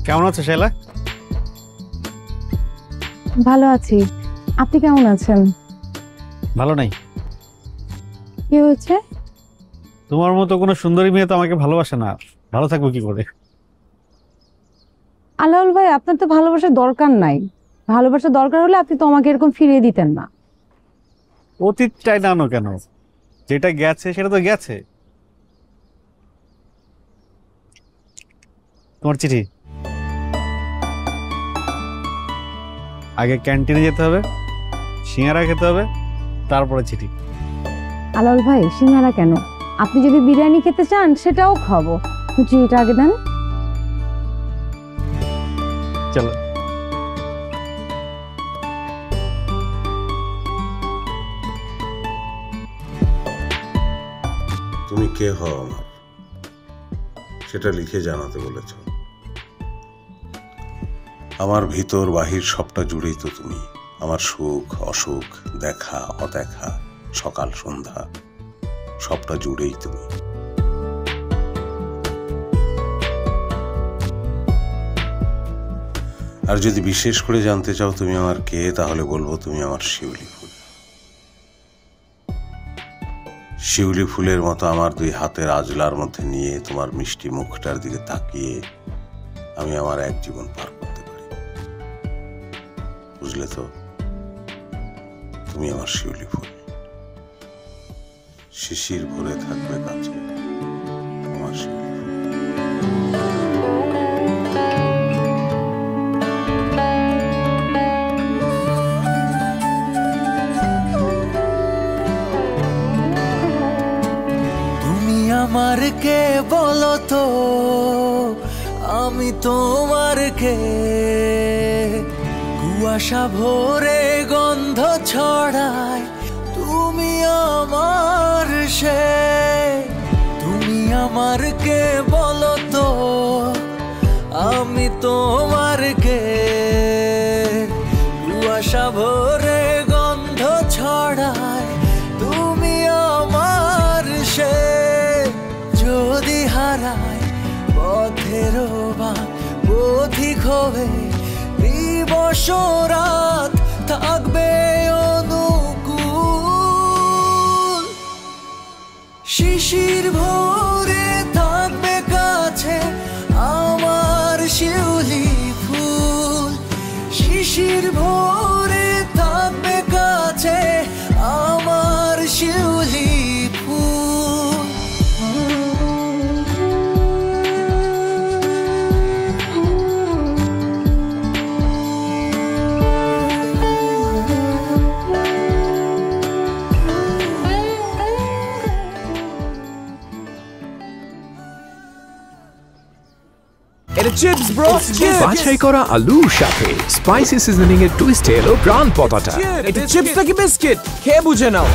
কেমন আছো শায়লা? ভালো আছি, আপনি কেমন আছেন? ভালো নাই। কি হয়েছে? তোমার মতো কোনো সুন্দরী মেয়ে তো আমাকে ভালোবাসে না, ভালো থাকবো কি করে? আলাউল ভাই, আপনার তো ভালোবাসার দরকার নাই। ভালোবাসার দরকার হলে আপনি তো আমাকে এরকম ফিরিয়ে দিতেন না। অতীতটাই নানো কেন? যেটা গেছে সেটা তো গেছে। তোমার চিঠি। আগে ক্যান্টিনে যেতে হবে, সিঙ্গারা খেতে হবে, তারপরে চিঠি। আলাউল ভাই, সিঙ্গারা কেন? আপনি যদি বিরিয়ানি খেতে চান সেটাও খাবো, চিঠিটা আগে দেন। চলো। তুমি কে হও আমার, সেটা লিখে জানাতে বলেছ। আমার ভিতর বাহির সবটা জুড়েই তো তুমি। আমার সুখ অসুখ, দেখা অদেখা, সকাল সন্ধ্যা, সবটা জুড়েই তুমি। আর যদি বিশেষ করে জানতে চাও তুমি আমার কে, তাহলে বলবো তুমি আমার শিউলি ফুল। শিউলি ফুলের মতো আমার দুই হাতের আজলার মধ্যে নিয়ে তোমার মিষ্টি মুখটার দিকে তাকিয়ে আমি আমার এক জীবন পার করতে পারি। বুঝলে তো, তুমি আমার শিউলি ফুল। শিশির ভরে থাকবে কাছে আমার শিউলি ফুল। আমার কে বলো তো, আমি তোমার কে? কুয়াশা ভরে গন্ধ ছড়ায়, তুমি আমার সে। তুমি আমার কে বলো তো, আমি তোমার কে? কুয়াশা ভরে গন্ধ ছড়ায়, তুমি আমার সে। যদি হারায় পথের বাঁক, পথিক হবে দিবস রাত, থাকবে অনুকূল। শিশির ভরে থাকবে কাছে আমার শিউলি ফুল। শিশির ভরে থাকবে কাছে আমার শিউলি ফুল। চিপস ব্রো, বাছাই করা আলুর সাথে স্পাইসি সিজনিং এর টুইস্ট এলো প্রাণ পতাটা। এটা চিপস নাকি বিস্কিট, খেয়ে বুঝে নাও।